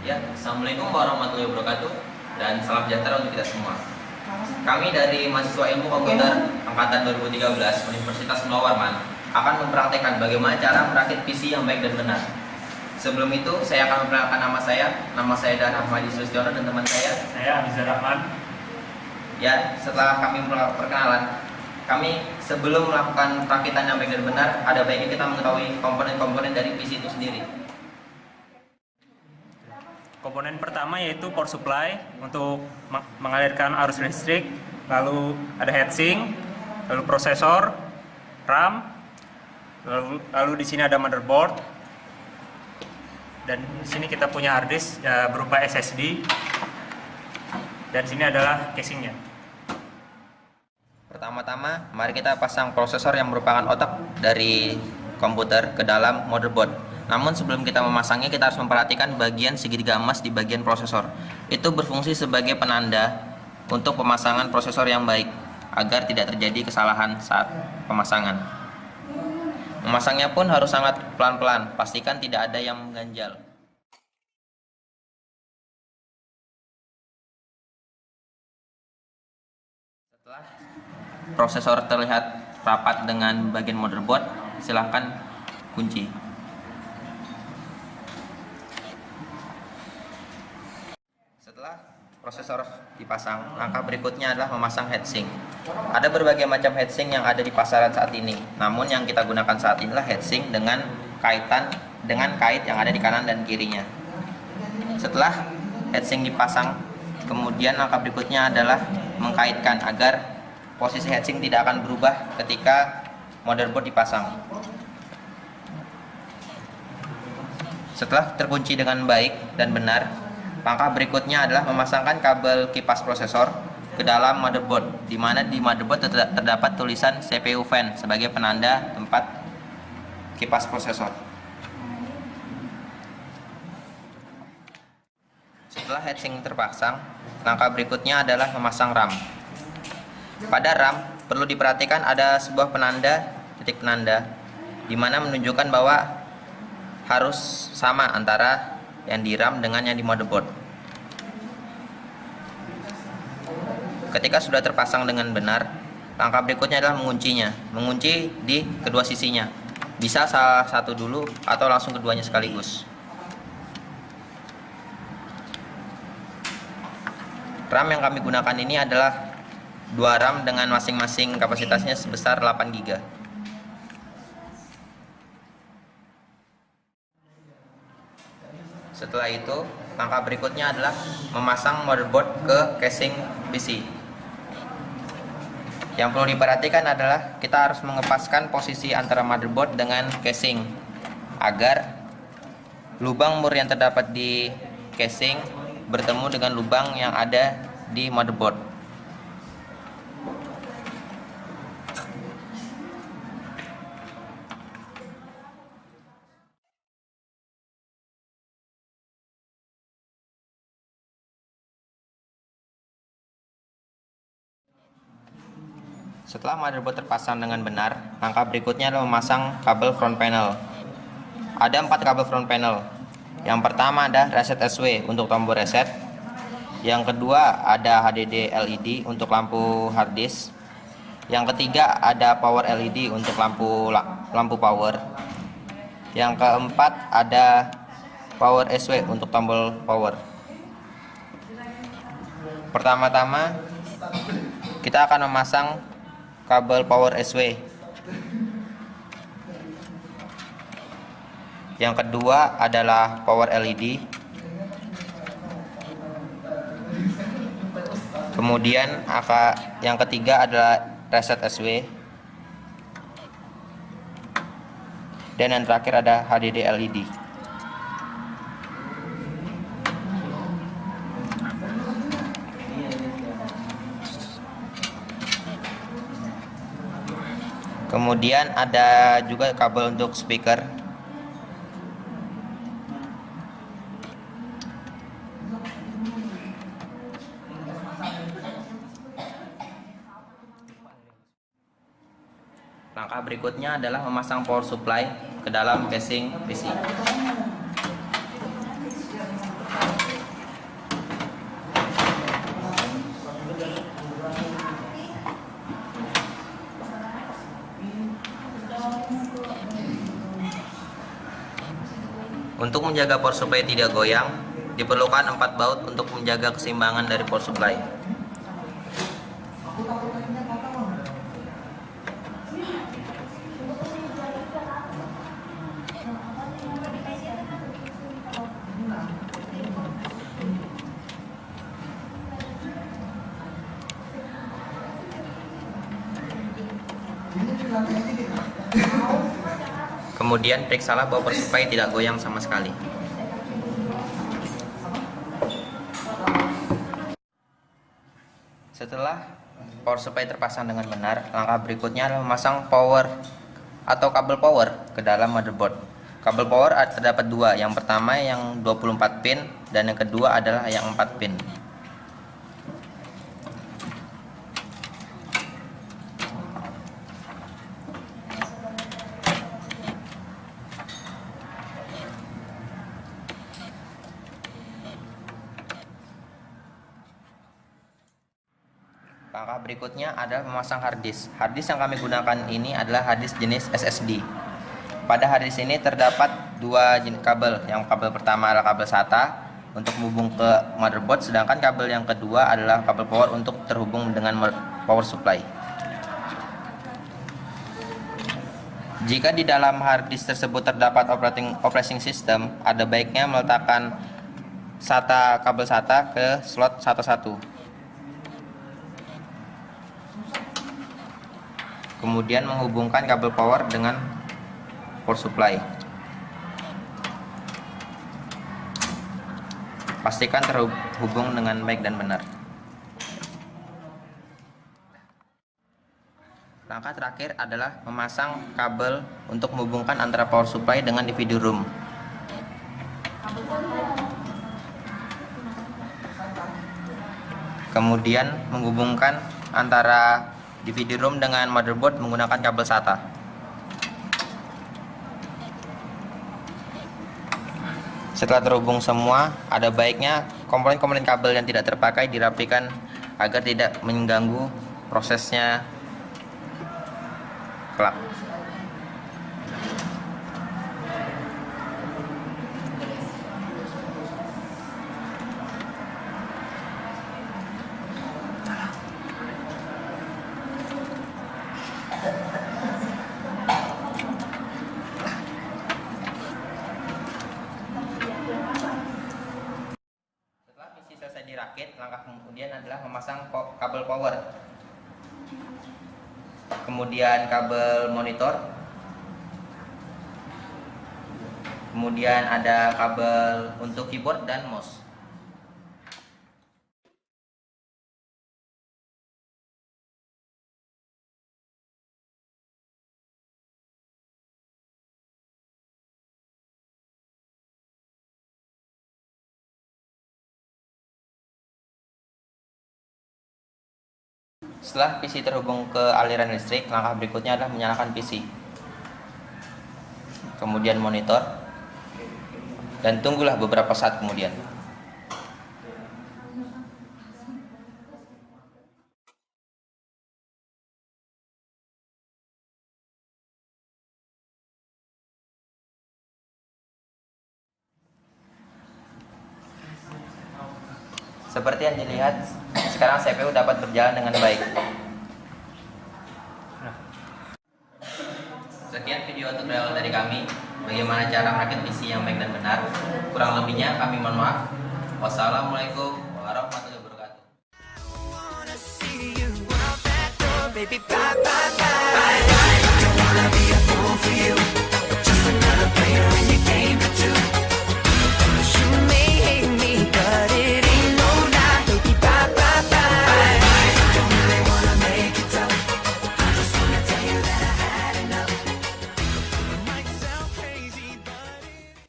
Ya, Assalamualaikum warahmatullahi wabarakatuh dan salam sejahtera untuk kita semua. Kami dari mahasiswa ilmu komputer angkatan 2013 Universitas Munawar Warman akan mempraktekkan bagaimana cara merakit PC yang baik dan benar. Sebelum itu, saya akan memperkenalkan nama saya. Nama saya Dan Ahmadi Sustiono dan teman saya Abizar Rahman. Ya, setelah kami perkenalan, kami sebelum melakukan perakitan yang baik dan benar, ada baiknya kita mengetahui komponen-komponen dari PC itu sendiri. Komponen pertama yaitu power supply untuk mengalirkan arus listrik, lalu ada heatsink, lalu prosesor, RAM, lalu di sini ada motherboard, dan di sini kita punya hard disk berupa SSD, dan sini adalah casingnya. Pertama-tama, mari kita pasang prosesor yang merupakan otak dari komputer ke dalam motherboard. Namun sebelum kita memasangnya, kita harus memperhatikan bagian segitiga emas di bagian prosesor. Itu berfungsi sebagai penanda untuk pemasangan prosesor yang baik, agar tidak terjadi kesalahan saat pemasangan. Memasangnya pun harus sangat pelan-pelan, pastikan tidak ada yang mengganjal. Setelah prosesor terlihat rapat dengan bagian motherboard, silahkan kunci. Setelah prosesor dipasang, langkah berikutnya adalah memasang heatsink. Ada berbagai macam heatsink yang ada di pasaran saat ini. Namun yang kita gunakan saat inilah heatsink dengan kait yang ada di kanan dan kirinya. Setelah heatsink dipasang, kemudian langkah berikutnya adalah mengkaitkan agar posisi heatsink tidak akan berubah ketika motherboard dipasang. Setelah terkunci dengan baik dan benar, langkah berikutnya adalah memasangkan kabel kipas prosesor ke dalam motherboard, di mana di motherboard terdapat tulisan CPU fan sebagai penanda tempat kipas prosesor. Setelah heatsink terpasang, langkah berikutnya adalah memasang RAM. Pada RAM perlu diperhatikan ada sebuah titik penanda, di mana menunjukkan bahwa harus sama antara yang di RAM dengan yang di motherboard. Ketika sudah terpasang dengan benar, langkah berikutnya adalah menguncinya. Mengunci di kedua sisinya. Bisa salah satu dulu atau langsung keduanya sekaligus. RAM yang kami gunakan ini adalah 2 RAM dengan masing-masing kapasitasnya sebesar 8 GB. Setelah itu, langkah berikutnya adalah memasang motherboard ke casing PC. Yang perlu diperhatikan adalah kita harus mengepaskan posisi antara motherboard dengan casing agar lubang mur yang terdapat di casing bertemu dengan lubang yang ada di motherboard. Setelah motherboard terpasang dengan benar, langkah berikutnya adalah memasang kabel front panel. Ada 4 kabel front panel. Yang pertama ada reset SW untuk tombol reset. Yang kedua ada HDD LED untuk lampu hard disk. Yang ketiga ada power LED untuk lampu power. Yang keempat ada power SW untuk tombol power. Pertama-tama kita akan memasang kabel power SW. Yang kedua adalah power LED. Kemudian yang ketiga adalah reset SW. Dan yang terakhir ada HDD LED. Kemudian ada juga kabel untuk speaker. Langkah berikutnya adalah memasang power supply ke dalam casing PC. Untuk menjaga power supply tidak goyang, diperlukan 4 baut untuk menjaga keseimbangan dari power supply. Kemudian periksalah bahwa power supply tidak goyang sama sekali. Setelah power supply terpasang dengan benar, langkah berikutnya adalah memasang power atau kabel power ke dalam motherboard. Kabel power terdapat dua, yang pertama yang 24 pin dan yang kedua adalah yang 4 pin. Langkah berikutnya adalah memasang hard disk. Hard disk yang kami gunakan ini adalah hard disk jenis SSD. Pada hard disk ini terdapat dua jenis kabel. Yang kabel pertama adalah kabel SATA untuk menghubung ke motherboard, sedangkan kabel yang kedua adalah kabel power untuk terhubung dengan power supply. Jika di dalam hard disk tersebut terdapat operating system, ada baiknya meletakkan kabel SATA ke slot 11. Kemudian menghubungkan kabel power dengan power supply. Pastikan terhubung dengan baik dan benar. Langkah terakhir adalah memasang kabel untuk menghubungkan antara power supply dengan DVD room. Kemudian menghubungkan antara DVD room dengan motherboard menggunakan kabel SATA. Setelah terhubung semua, ada baiknya komponen-komponen kabel yang tidak terpakai dirapikan agar tidak mengganggu prosesnya kelak. Dirakit, langkah kemudian adalah memasang kabel power, kemudian kabel monitor, kemudian ada kabel untuk keyboard dan mouse. Setelah PC terhubung ke aliran listrik, langkah berikutnya adalah menyalakan PC, kemudian monitor, dan tunggulah beberapa saat kemudian. Seperti yang dilihat, sekarang CPU dapat berjalan dengan baik. Sekian video tutorial dari kami, bagaimana cara merakit PC yang baik dan benar. Kurang lebihnya kami mohon maaf. Wassalamualaikum warahmatullahi wabarakatuh.